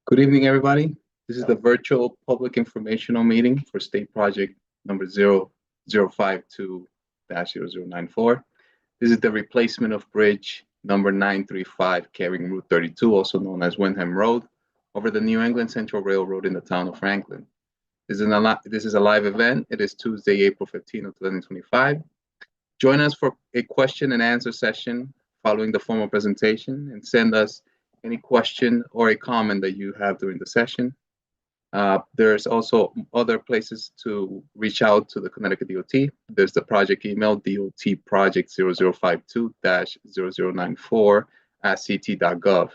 Good evening, everybody. This is the virtual public informational meeting for state project number 0052-0094. This is the replacement of bridge number 935 carrying Route 32, also known as Windham Road, over the New England Central Railroad in the town of Franklin. This is a live event. It is Tuesday, April 15 of 2025. Join us for a question and answer session following the formal presentation, and send us any question or a comment that you have during the session. There's also other places to reach out to the Connecticut DOT. There's the project email, dotproject0052-0094@ct.gov.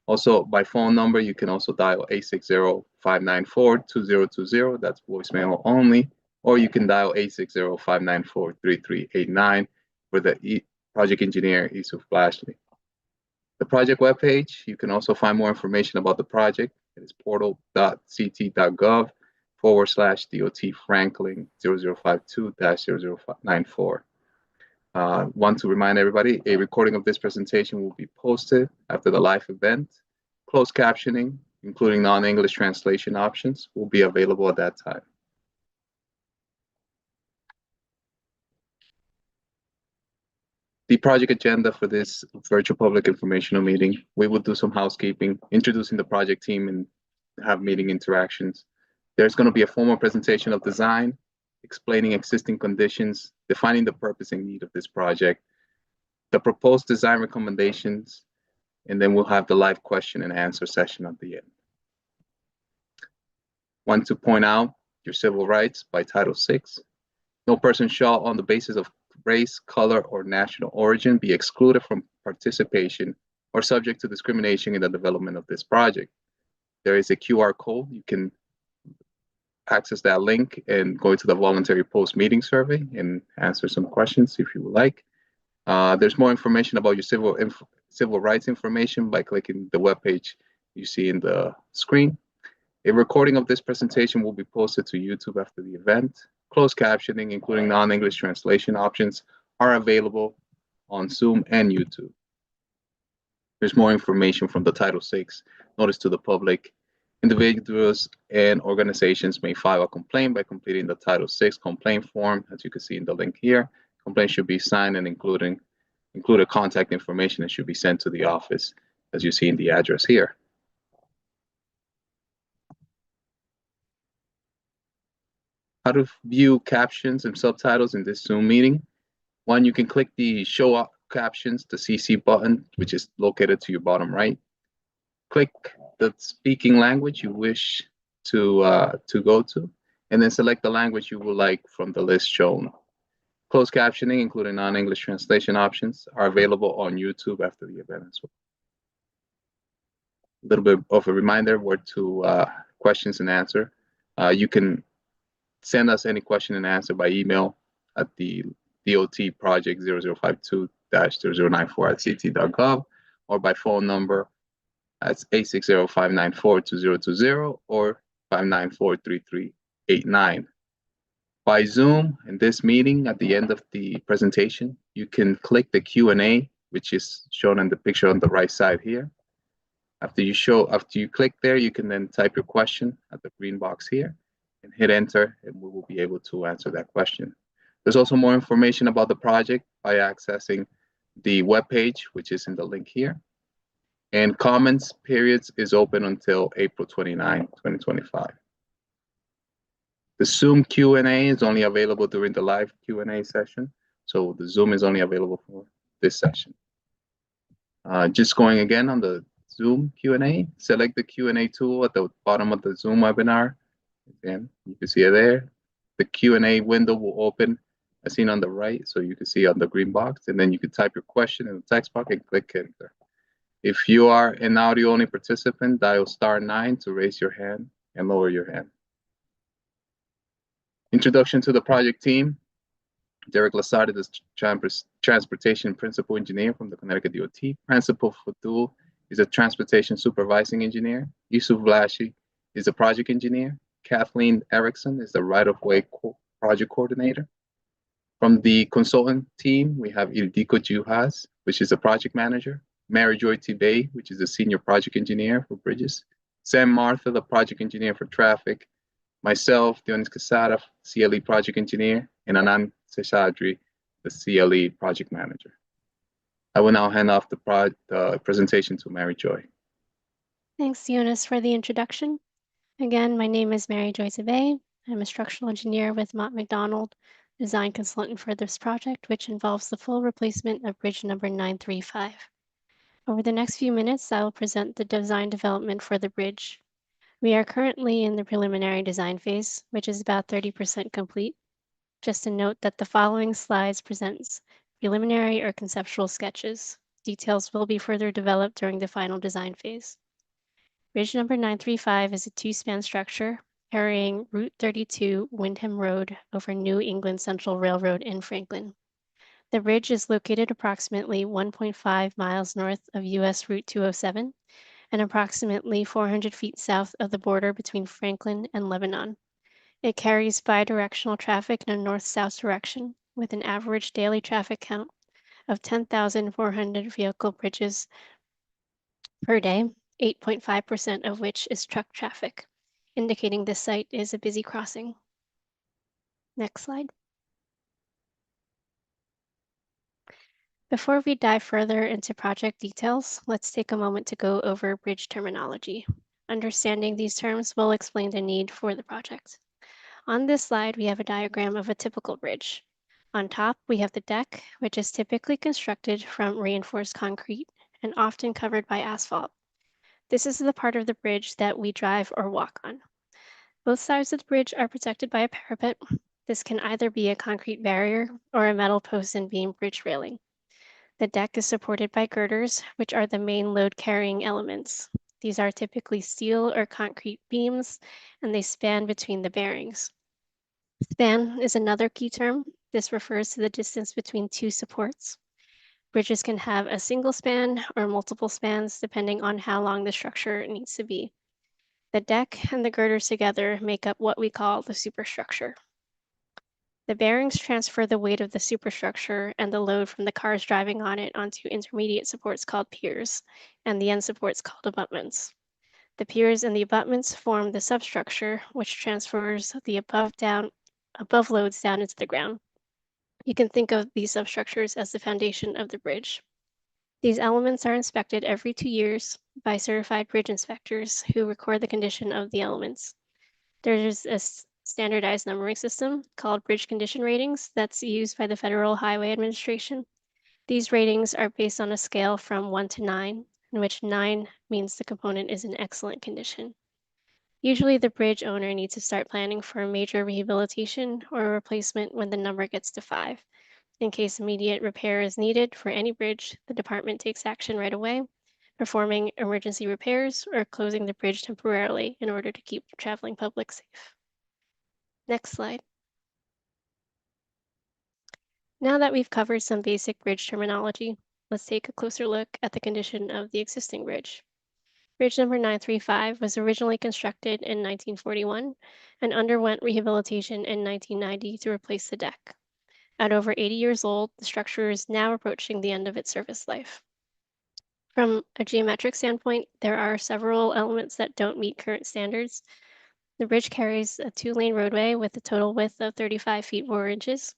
Also, by phone number, you can also dial 860-594-2020. That's voicemail only. Or you can dial 860-594-3389 for the project engineer, Yusuf Blashley. The project webpage, you can also find more information about the project. It is portal.ct.gov/DOT Franklin 0052-0094. Want to remind everybody, a recording of this presentation will be posted after the live event. Closed captioning, including non-English translation options, will be available at that time. The project agenda for this virtual public informational meeting, we will do some housekeeping, introducing the project team and have meeting interactions. There's going to be a formal presentation of design, explaining existing conditions, defining the purpose and need of this project, the proposed design recommendations, and then we'll have the live question and answer session at the end. Want to point out your civil rights by Title VI. No person shall, on the basis of race, color, or national origin, be excluded from participation or subject to discrimination in the development of this project. There is a QR code. You can access that link and go to the voluntary post-meeting survey and answer some questions if you would like. There's more information about your civil rights information by clicking the webpage you see in the screen. A recording of this presentation will be posted to YouTube after the event. Closed captioning, including non-English translation options, are available on Zoom and YouTube. There's more information from the Title VI notice to the public. Individuals and organizations may file a complaint by completing the Title VI complaint form, as you can see in the link here. Complaint should be signed and included contact information and should be sent to the office, as you see in the address here. How to view captions and subtitles in this Zoom meeting. One, you can click the Show Captions, the CC button, which is located to your bottom right. Click the speaking language you wish to go to, and then select the language you would like from the list shown. Closed captioning, including non-English translation options, are available on YouTube after the event as well. A little bit of a reminder where to questions and answer. You can send us any question and answer by email at the DOT project 0052-0094@ct.gov or by phone number at 860-594-2020 or 594-3389. By Zoom, in this meeting, at the end of the presentation, you can click the Q&A, which is shown in the picture on the right side here. After you click there, you can then type your question at the green box here and hit enter, and we will be able to answer that question. There's also more information about the project by accessing the webpage, which is in the link here. And comments periods is open until April 29, 2025. The Zoom Q&A is only available during the live Q&A session, so the Zoom is only available for this session. Just going again on the Zoom Q&A, select the Q&A tool at the bottom of the Zoom webinar. Again, you can see it there. The Q&A window will open as seen on the right, so you can see on the green box, and then you can type your question in the text box and click enter. If you are an audio-only participant, dial *9 to raise your hand and lower your hand. Introduction to the project team. Derek Lassard is Transportation Principal Engineer from the Connecticut DOT. Principal Fatul is a Transportation Supervising Engineer. Yusuf Blashley is a Project Engineer. Kathleen Erickson is the Right-of-Way Project Coordinator. From the consultant team, we have Ildiko Juhas, which is a Project Manager. Mary Joy Tibay, which is a Senior Project Engineer for Bridges. Sam Martha, the project engineer for traffic, myself, Dionis Casada, CLE project engineer, and Anand Seshadri, the CLE project manager. I will now hand off the presentation to Mary Joy. Thanks, Jonas, for the introduction. Again, my name is Mary Joy Zabay. I'm a structural engineer with Mott MacDonald, design consultant for this project, which involves the full replacement of bridge number 935. Over the next few minutes, I will present the design development for the bridge. We are currently in the preliminary design phase, which is about 30% complete. Just to note that the following slides presents preliminary or conceptual sketches. Details will be further developed during the final design phase. Bridge number 935 is a two-span structure carrying Route 32 Windham Road over New England Central Railroad in Franklin. The bridge is located approximately 1.5 miles north of US Route 207 and approximately 400 feet south of the border between Franklin and Lebanon. It carries bidirectional traffic in a north-south direction with an average daily traffic count of 10,400 vehicle bridges per day, 8.5% of which is truck traffic, indicating this site is a busy crossing. Next slide. Before we dive further into project details, let's take a moment to go over bridge terminology. Understanding these terms will explain the need for the project. On this slide, we have a diagram of a typical bridge. On top, we have the deck, which is typically constructed from reinforced concrete and often covered by asphalt. This is the part of the bridge that we drive or walk on. Both sides of the bridge are protected by a parapet. This can either be a concrete barrier or a metal post and beam bridge railing. The deck is supported by girders, which are the main load-carrying elements. These are typically steel or concrete beams, and they span between the bearings. Span is another key term. This refers to the distance between two supports. Bridges can have a single span or multiple spans depending on how long the structure needs to be. The deck and the girders together make up what we call the superstructure. The bearings transfer the weight of the superstructure and the load from the cars driving on it onto intermediate supports called piers and the end supports called abutments. The piers and the abutments form the substructure, which transfers the above loads down into the ground. You can think of these substructures as the foundation of the bridge. These elements are inspected every 2 years by certified bridge inspectors who record the condition of the elements. There's a standardized numbering system called bridge condition ratings that's used by the Federal Highway Administration. These ratings are based on a scale from 1 to 9, in which 9 means the component is in excellent condition. Usually the bridge owner needs to start planning for a major rehabilitation or a replacement when the number gets to 5. In case immediate repair is needed for any bridge, the department takes action right away, performing emergency repairs or closing the bridge temporarily in order to keep the traveling public safe. Next slide. Now that we've covered some basic bridge terminology, let's take a closer look at the condition of the existing bridge. Bridge number 935 was originally constructed in 1941 and underwent rehabilitation in 1990 to replace the deck. At over 80 years old, the structure is now approaching the end of its service life. From a geometric standpoint, there are several elements that don't meet current standards. The bridge carries a 2-lane roadway with a total width of 35 feet 4 inches.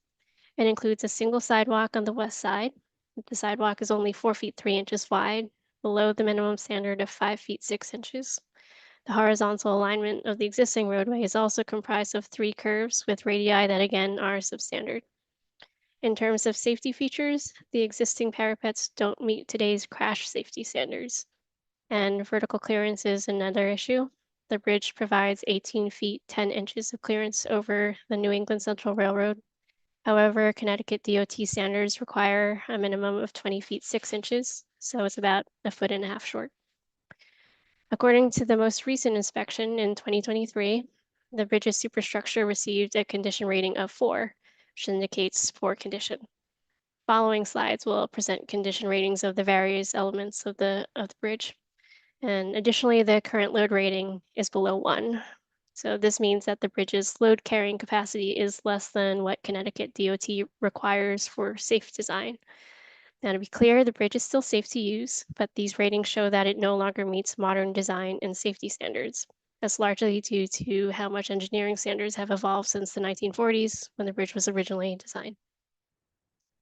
It includes a single sidewalk on the west side. The sidewalk is only 4 feet 3 inches wide, below the minimum standard of 5 feet 6 inches. The horizontal alignment of the existing roadway is also comprised of 3 curves with radii that again are substandard. In terms of safety features, the existing parapets don't meet today's crash safety standards. And vertical clearance is another issue. The bridge provides 18 feet 10 inches of clearance over the New England Central Railroad. However, Connecticut DOT standards require a minimum of 20 feet 6 inches, so it's about 1.5 feet short. According to the most recent inspection in 2023, the bridge's superstructure received a condition rating of 4, which indicates poor condition. Following slides will present condition ratings of the various elements of the bridge. And additionally, the current load rating is below 1. So this means that the bridge's load carrying capacity is less than what Connecticut DOT requires for safe design. Now, to be clear, the bridge is still safe to use, but these ratings show that it no longer meets modern design and safety standards. That's largely due to how much engineering standards have evolved since the 1940s when the bridge was originally designed.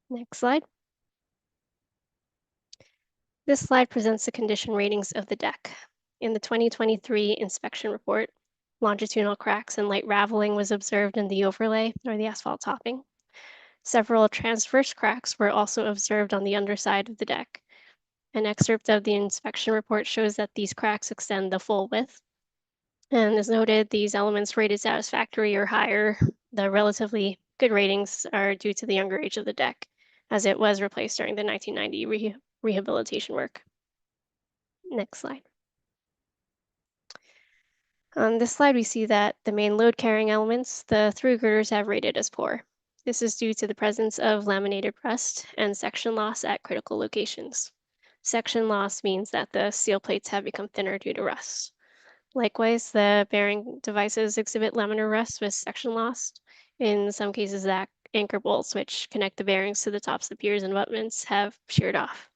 Next slide. This slide presents the condition ratings of the deck. In the 2023 inspection report, longitudinal cracks and light raveling was observed in the overlay or the asphalt topping. Several transverse cracks were also observed on the underside of the deck. An excerpt of the inspection report shows that these cracks extend the full width. And as noted, these elements rated satisfactory or higher. The relatively good ratings are due to the younger age of the deck, as it was replaced during the 1990 rehabilitation work. Next slide. On this slide, we see that the main load-carrying elements, the through girders, have rated as poor. This is due to the presence of laminated rust and section loss at critical locations. Section loss means that the steel plates have become thinner due to rust. Likewise, the bearing devices exhibit laminar rust with section loss. In some cases, the anchor bolts, which connect the bearings to the tops of the piers and abutments, have sheared off.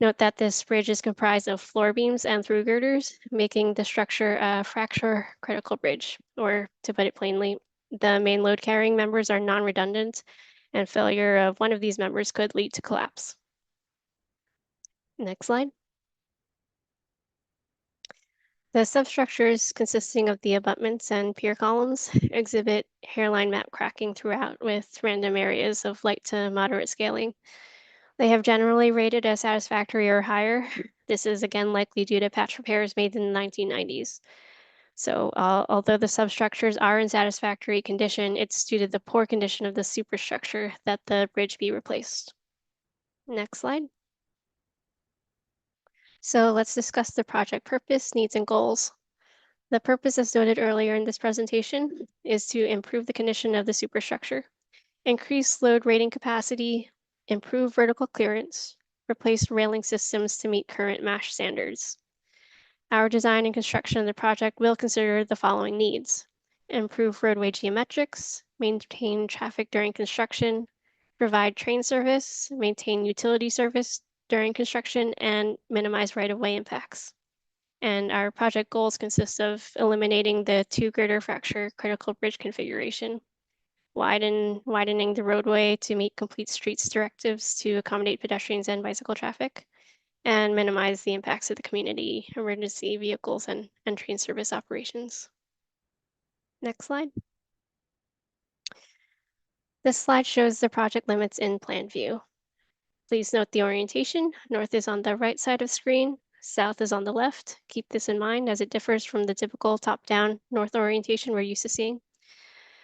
Note that this bridge is comprised of floor beams and through girders, making the structure a fracture critical bridge, or to put it plainly, the main load carrying members are non-redundant, and failure of one of these members could lead to collapse. Next slide. The substructures consisting of the abutments and pier columns exhibit hairline map cracking throughout with random areas of light to moderate scaling. They have generally rated as satisfactory or higher. This is again likely due to patch repairs made in the 1990s. So although the substructures are in satisfactory condition, it's due to the poor condition of the superstructure that the bridge be replaced. Next slide. So let's discuss the project purpose, needs, and goals. The purpose, as noted earlier in this presentation, is to improve the condition of the superstructure, increase load rating capacity, improve vertical clearance, replace railing systems to meet current MASH standards. Our design and construction of the project will consider the following needs: improve roadway geometrics, maintain traffic during construction, provide train service, maintain utility service during construction, and minimize right-of-way impacts. And our project goals consist of eliminating the two girder fracture critical bridge configuration, widening the roadway to meet complete streets directives to accommodate pedestrians and bicycle traffic, and minimize the impacts of the community, emergency vehicles, and train service operations. Next slide. This slide shows the project limits in plan view. Please note the orientation. North is on the right side of screen, south is on the left. Keep this in mind as it differs from the typical top-down north orientation we're used to seeing.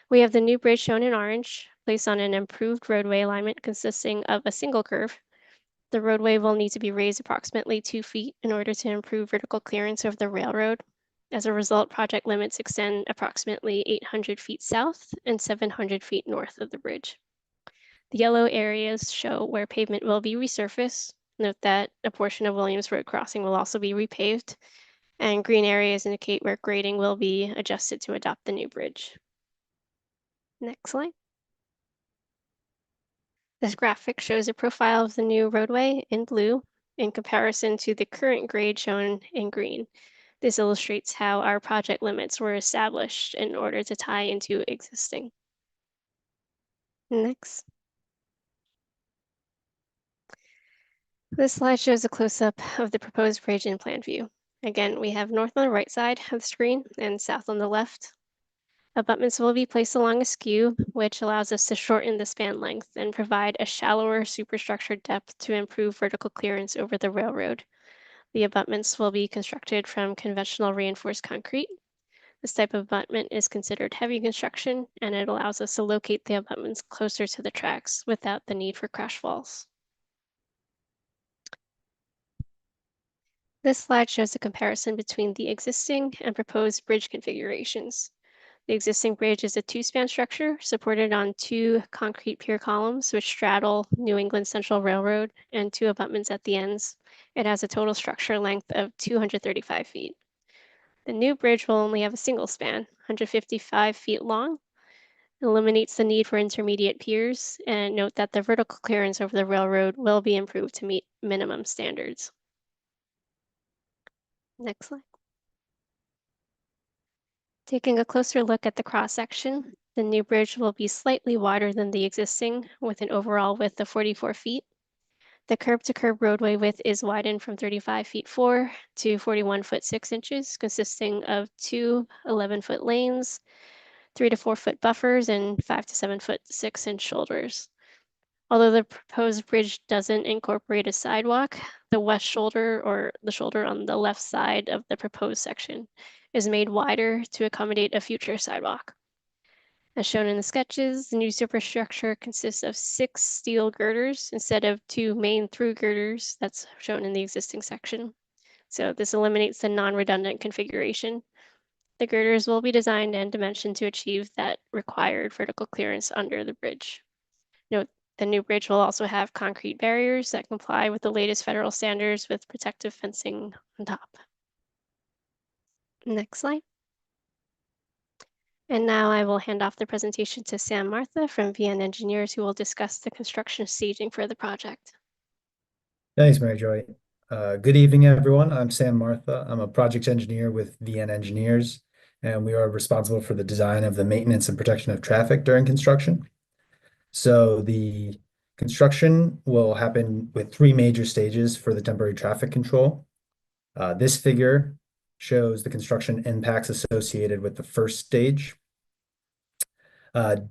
We have the new bridge shown in orange, placed on an improved roadway alignment consisting of a single curve. The roadway will need to be raised approximately 2 feet in order to improve vertical clearance of the railroad. As a result, project limits extend approximately 800 feet south and 700 feet north of the bridge. The yellow areas show where pavement will be resurfaced. Note that a portion of Williams Road crossing will also be repaved, and green areas indicate where grading will be adjusted to adopt the new bridge. Next slide. This graphic shows a profile of the new roadway in blue in comparison to the current grade shown in green. This illustrates how our project limits were established in order to tie into existing. Next. This slide shows a close-up of the proposed bridge in plan view. Again, we have north on the right side of the screen and south on the left. Abutments will be placed along a skew, which allows us to shorten the span length and provide a shallower superstructure depth to improve vertical clearance over the railroad. The abutments will be constructed from conventional reinforced concrete. This type of abutment is considered heavy construction, and it allows us to locate the abutments closer to the tracks without the need for crash falls. This slide shows a comparison between the existing and proposed bridge configurations. The existing bridge is a two-span structure supported on 2 concrete pier columns which straddle New England Central Railroad and 2 abutments at the ends. It has a total structure length of 235 feet. The new bridge will only have a single span, 155 feet long. eliminates the need for intermediate piers, and note that the vertical clearance over the railroad will be improved to meet minimum standards. Next slide. Taking a closer look at the cross-section, the new bridge will be slightly wider than the existing, with an overall width of 44 feet. The curb-to-curb roadway width is widened from 35 feet 4 to 41 foot 6 inches, consisting of two 11-foot lanes, 3 to 4 foot buffers, and 5 to 7 foot 6-inch shoulders. Although the proposed bridge doesn't incorporate a sidewalk, the west shoulder, or the shoulder on the left side of the proposed section, is made wider to accommodate a future sidewalk. As shown in the sketches, the new superstructure consists of 6 steel girders instead of 2 main through girders that's shown in the existing section. So this eliminates the non-redundant configuration. The girders will be designed and dimensioned to achieve that required vertical clearance under the bridge. Note, the new bridge will also have concrete barriers that comply with the latest federal standards with protective fencing on top. Next slide. And now I will hand off the presentation to Sam Martha from VN Engineers, who will discuss the construction staging for the project. Thanks, Mary Joy. Good evening, everyone. I'm Sam Martha. I'm a project engineer with VN Engineers, and we are responsible for the design of the maintenance and protection of traffic during construction. So the construction will happen with 3 major stages for the temporary traffic control. This figure shows the construction impacts associated with the first stage.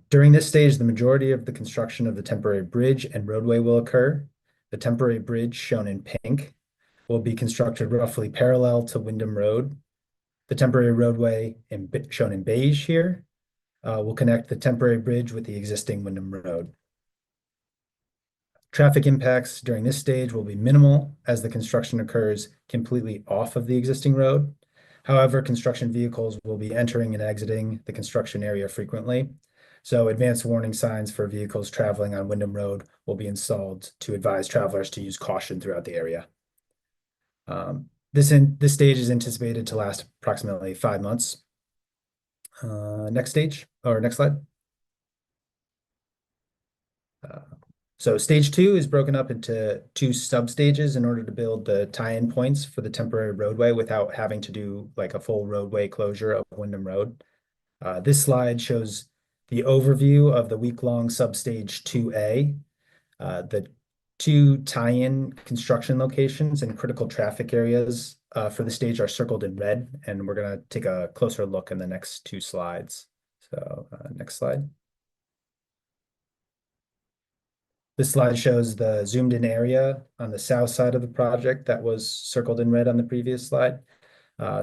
During this stage, the majority of the construction of the temporary bridge and roadway will occur. The temporary bridge, shown in pink, will be constructed roughly parallel to Windham Road. The temporary roadway, shown in beige here, will connect the temporary bridge with the existing Windham Road. Traffic impacts during this stage will be minimal as the construction occurs completely off of the existing road. However, construction vehicles will be entering and exiting the construction area frequently. So advanced warning signs for vehicles traveling on Windham Road will be installed to advise travelers to use caution throughout the area. This stage is anticipated to last approximately 5 months. Next slide. So stage 2 is broken up into 2 sub-stages in order to build the tie-in points for the temporary roadway without having to do like a full roadway closure of Windham Road. This slide shows the overview of the week-long sub-stage 2A. The 2 tie-in construction locations and critical traffic areas for the stage are circled in red, and we're going to take a closer look in the next 2 slides. So next slide. This slide shows the zoomed in area on the south side of the project that was circled in red on the previous slide.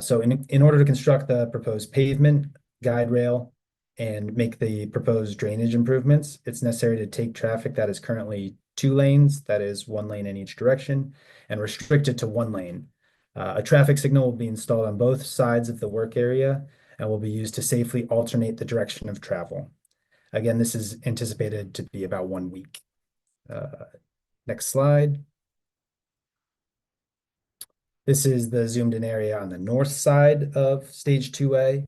So in order to construct the proposed pavement, guide rail, and make the proposed drainage improvements, it's necessary to take traffic that is currently 2 lanes, that is 1 lane in each direction, and restrict it to 1 lane. A traffic signal will be installed on both sides of the work area and will be used to safely alternate the direction of travel. Again, this is anticipated to be about 1 week. Next slide. This is the zoomed in area on the north side of stage 2A.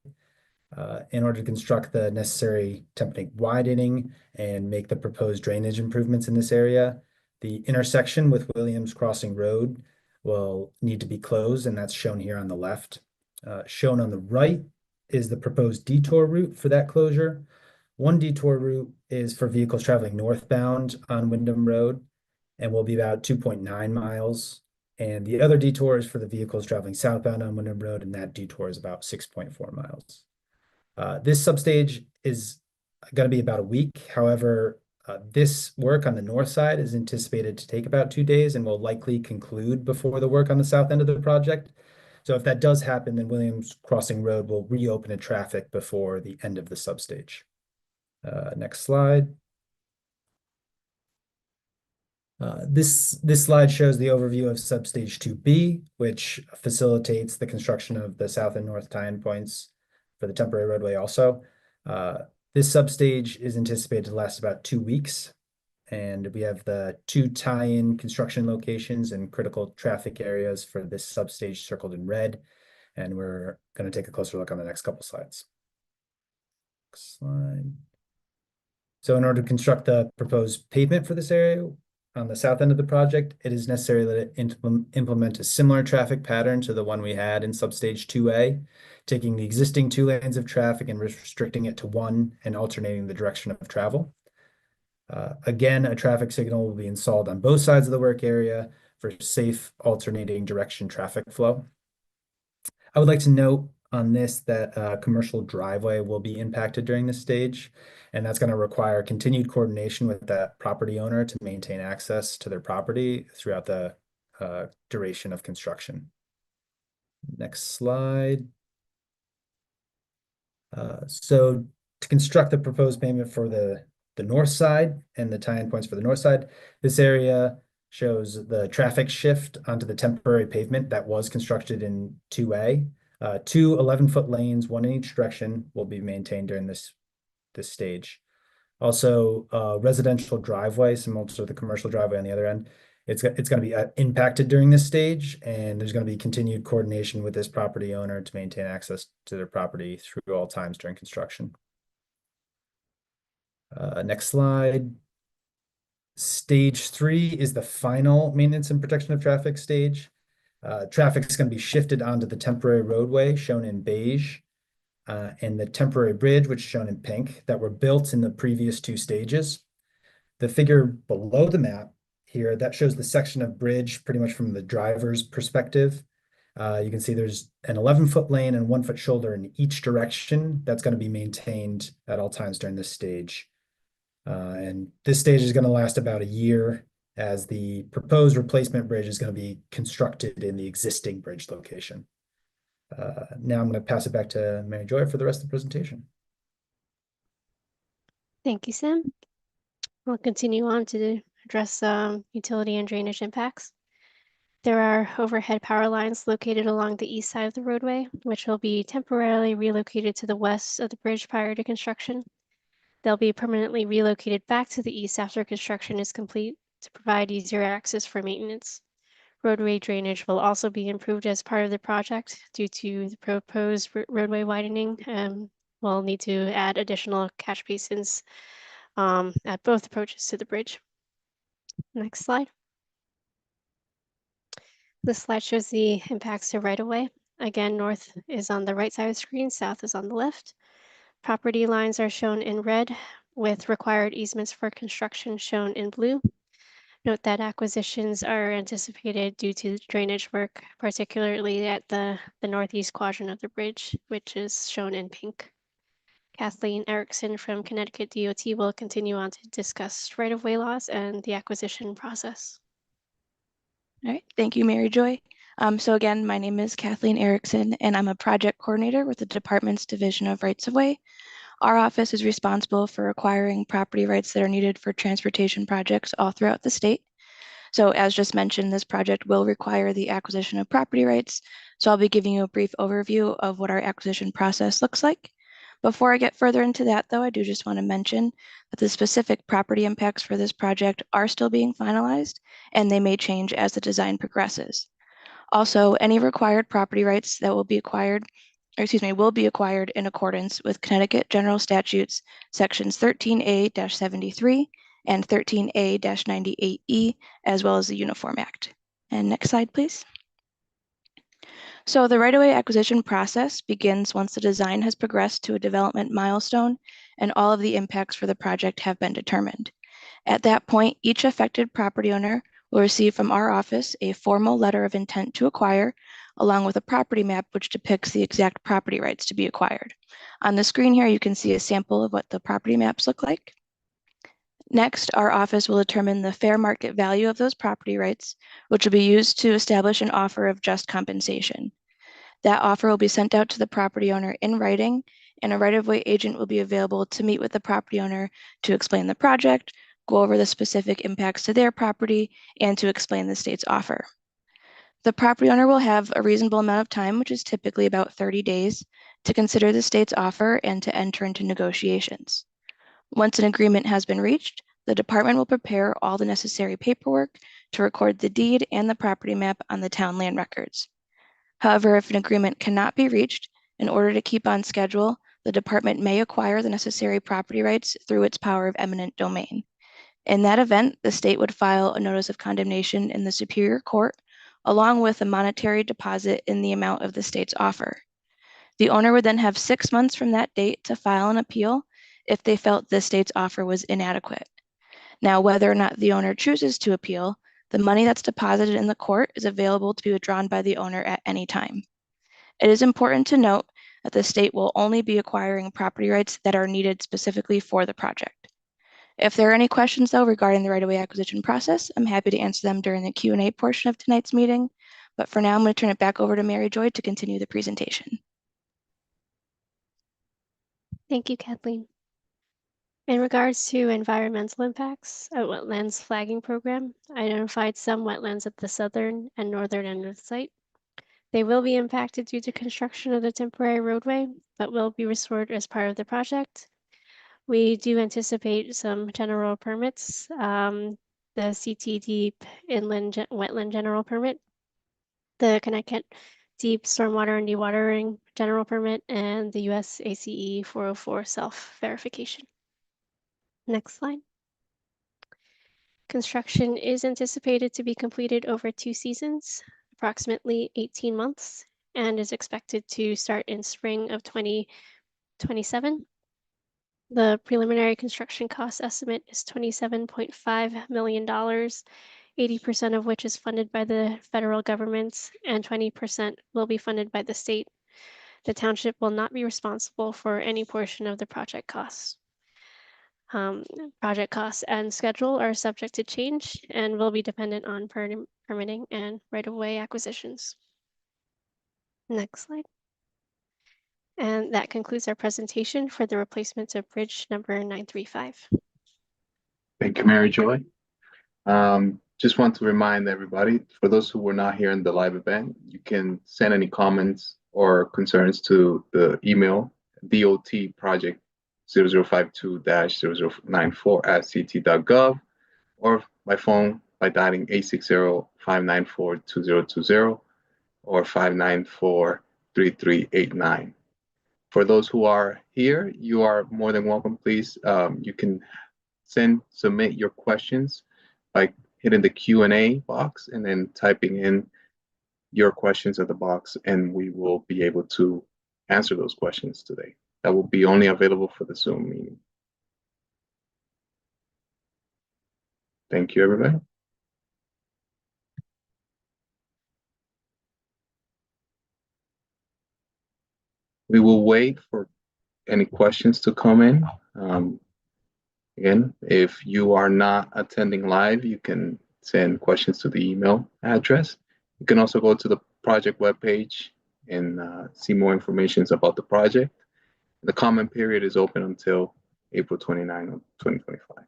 In order to construct the necessary template widening and make the proposed drainage improvements in this area, the intersection with Williams Crossing Road will need to be closed, and that's shown here on the left. Shown on the right is the proposed detour route for that closure. One detour route is for vehicles traveling northbound on Windham Road and will be about 2.9 miles. And the other detour is for the vehicles traveling southbound on Windham Road, and that detour is about 6.4 miles. This substage is going to be about a week. However, this work on the north side is anticipated to take about 2 days and will likely conclude before the work on the south end of the project. So if that does happen, then Williams Crossing Road will reopen to traffic before the end of the substage. Next slide. This slide shows the overview of substage 2B, which facilitates the construction of the south and north tie-in points for the temporary roadway also. This substage is anticipated to last about 2 weeks, and we have the 2 tie-in construction locations and critical traffic areas for this substage circled in red, and we're going to take a closer look on the next couple slides. Next slide. So in order to construct the proposed pavement for this area on the south end of the project, it is necessary that it implement a similar traffic pattern to the one we had in substage 2A, taking the existing 2 lanes of traffic and restricting it to 1 and alternating the direction of travel. Again, a traffic signal will be installed on both sides of the work area for safe alternating direction traffic flow. I would like to note on this that a commercial driveway will be impacted during this stage, and that's going to require continued coordination with that property owner to maintain access to their property throughout the duration of construction. Next slide. So to construct the proposed pavement for the north side and the tie-in points for the north side, this area shows the traffic shift onto the temporary pavement that was constructed in 2A. 2 11-foot lanes, 1 in each direction, will be maintained during this stage. Also, residential driveway, similar to the commercial driveway on the other end, it's going to be impacted during this stage, and there's going to be continued coordination with this property owner to maintain access to their property through all times during construction. Next slide. Stage 3 is the final maintenance and protection of traffic stage. Traffic is going to be shifted onto the temporary roadway shown in beige and the temporary bridge, which is shown in pink, that were built in the previous 2 stages. The figure below the map here, that shows the section of bridge pretty much from the driver's perspective. You can see there's an 11-foot lane and 1-foot shoulder in each direction that's going to be maintained at all times during this stage. And this stage is going to last about a year, as the proposed replacement bridge is going to be constructed in the existing bridge location. Now I'm going to pass it back to Mary Joy for the rest of the presentation. Thank you, Sam. We'll continue on to address utility and drainage impacts. There are overhead power lines located along the east side of the roadway, which will be temporarily relocated to the west of the bridge prior to construction. They'll be permanently relocated back to the east after construction is complete to provide easier access for maintenance. Roadway drainage will also be improved as part of the project due to the proposed roadway widening. We'll need to add additional catch basins at both approaches to the bridge. Next slide. This slide shows the impacts to right-of-way. Again, north is on the right side of the screen, south is on the left. Property lines are shown in red, with required easements for construction shown in blue. Note that acquisitions are anticipated due to drainage work, particularly at the northeast quadrant of the bridge, which is shown in pink. Kathleen Erickson from Connecticut DOT will continue on to discuss right-of-way laws and the acquisition process. All right, thank you, Mary Joy. So again, my name is Kathleen Erickson, and I'm a project coordinator with the department's Division of Rights-of-Way. Our office is responsible for acquiring property rights that are needed for transportation projects all throughout the state. So as just mentioned, this project will require the acquisition of property rights. So I'll be giving you a brief overview of what our acquisition process looks like. Before I get further into that, though, I do just want to mention that the specific property impacts for this project are still being finalized, and they may change as the design progresses. Also, any required property rights that will be acquired in accordance with Connecticut General Statutes Sections 13A-73 and 13A-98E, as well as the Uniform Act. And next slide, please. So the right-of-way acquisition process begins once the design has progressed to a development milestone and all of the impacts for the project have been determined. At that point, each affected property owner will receive from our office a formal letter of intent to acquire, along with a property map which depicts the exact property rights to be acquired. On the screen here, you can see a sample of what the property maps look like. Next, our office will determine the fair market value of those property rights, which will be used to establish an offer of just compensation. That offer will be sent out to the property owner in writing, and a right-of-way agent will be available to meet with the property owner to explain the project, go over the specific impacts to their property, and to explain the state's offer. The property owner will have a reasonable amount of time, which is typically about 30 days, to consider the state's offer and to enter into negotiations. Once an agreement has been reached, the department will prepare all the necessary paperwork to record the deed and the property map on the town land records. However, if an agreement cannot be reached, in order to keep on schedule, the department may acquire the necessary property rights through its power of eminent domain. In that event, the state would file a notice of condemnation in the Superior Court, along with a monetary deposit in the amount of the state's offer. The owner would then have 6 months from that date to file an appeal if they felt the state's offer was inadequate. Now, whether or not the owner chooses to appeal, the money that's deposited in the court is available to be withdrawn by the owner at any time. It is important to note that the state will only be acquiring property rights that are needed specifically for the project. If there are any questions, though, regarding the right-of-way acquisition process, I'm happy to answer them during the Q&A portion of tonight's meeting. But for now, I'm going to turn it back over to Mary Joy to continue the presentation. Thank you, Kathleen. In regards to environmental impacts, a wetlands flagging program identified some wetlands at the southern and northern end of the site. They will be impacted due to construction of the temporary roadway, but will be restored as part of the project. We do anticipate some general permits, the CT Deep Inland Wetland General Permit, the Connecticut Deep Stormwater and Dewatering General Permit, and the US ACE 404 self-verification. Next slide. Construction is anticipated to be completed over 2 seasons, approximately 18 months, and is expected to start in spring of 2027. The preliminary construction cost estimate is $27.5 million, 80% of which is funded by the federal government and 20% will be funded by the state. The township will not be responsible for any portion of the project costs. Project costs and schedule are subject to change and will be dependent on permitting and right-of-way acquisitions. Next slide. And that concludes our presentation for the replacement of bridge number 935. Thank you, Mary Joy. Just want to remind everybody, for those who were not here in the live event, you can send any comments or concerns to the email dotproject0052-0094@ct.gov or by phone by dialing 860-594-2020 or 594-3389. For those who are here, you are more than welcome. Please, you can submit your questions by hitting the Q&A box and then typing in your questions at the box, and we will be able to answer those questions today. That will be only available for the Zoom meeting. Thank you, everybody. We will wait for any questions to come in. Again, if you are not attending live, you can send questions to the email address. You can also go to the project webpage and see more information about the project. The comment period is open until April 29 of 2025.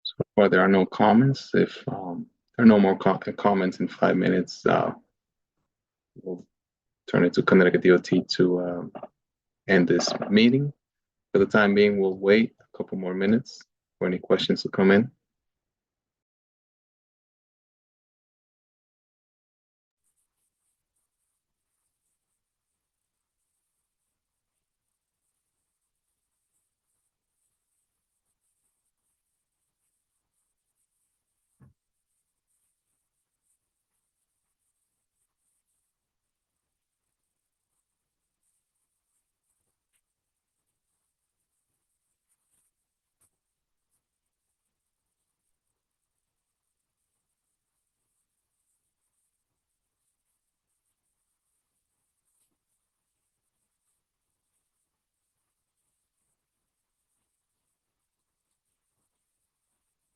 So far, there are no comments. If there are no more comments in 5 minutes, we'll turn it to Connecticut DOT to end this meeting. For the time being, we'll wait a couple more minutes for any questions to come in.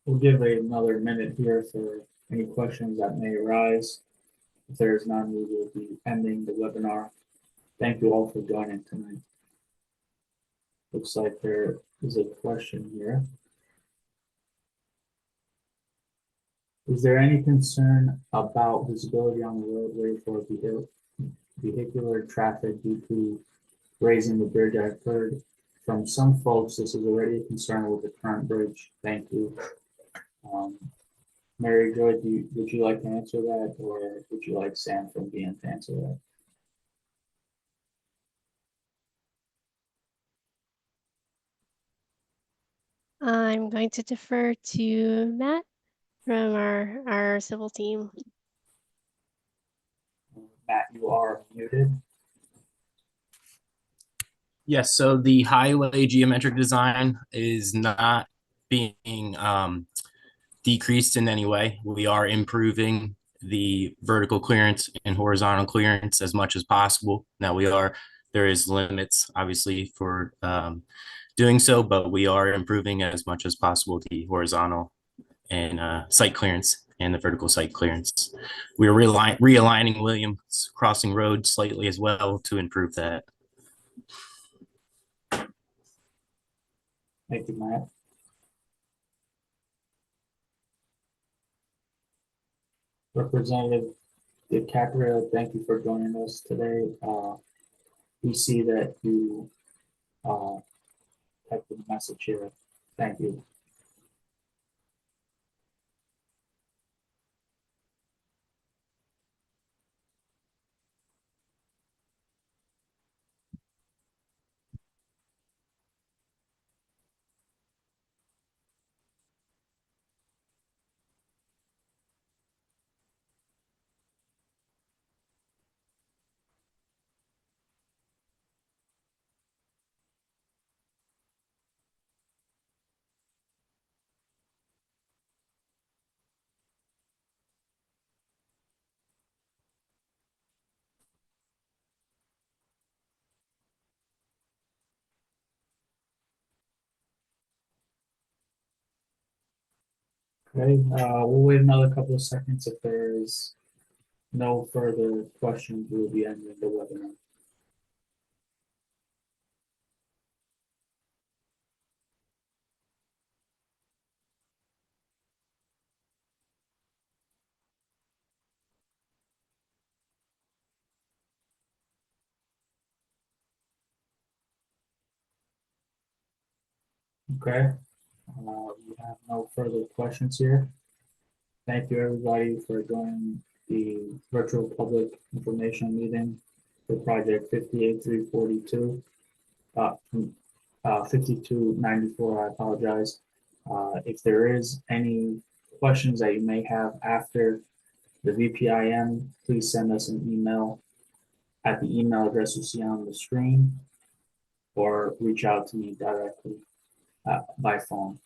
We'll give it another minute here for any questions that may arise. If there is none, we will be ending the webinar. Thank you all for joining tonight. Looks like there is a question here. Is there any concern about visibility on the roadway for vehicular traffic due to raising the bridge? I've heard from some folks this is already a concern with the current bridge. Thank you. Mary Joy, would you like to answer that, or would you like Sam from BN to answer that? I'm going to defer to Matt from our civil team. Matt, you are muted. Yes, so the highway geometric design is not being decreased in any way. We are improving the vertical clearance and horizontal clearance as much as possible. Now there is limits obviously for doing so, but we are improving as much as possible the horizontal and site clearance and the vertical site clearance. We are realigning Williams Crossing Road slightly as well to improve that. Thank you, Matt. Representative DiCaprio, thank you for joining us today. We see that you typed the message here. Thank you. Okay, we'll wait another couple of seconds. If there is no further questions, we'll be ending the webinar. Okay, we have no further questions here. Thank you, everybody, for joining the virtual public information meeting for project 58342. 5294, I apologize. If there is any questions that you may have after the VPIM, please send us an email at the email address you see on the screen, or reach out to me directly by phone.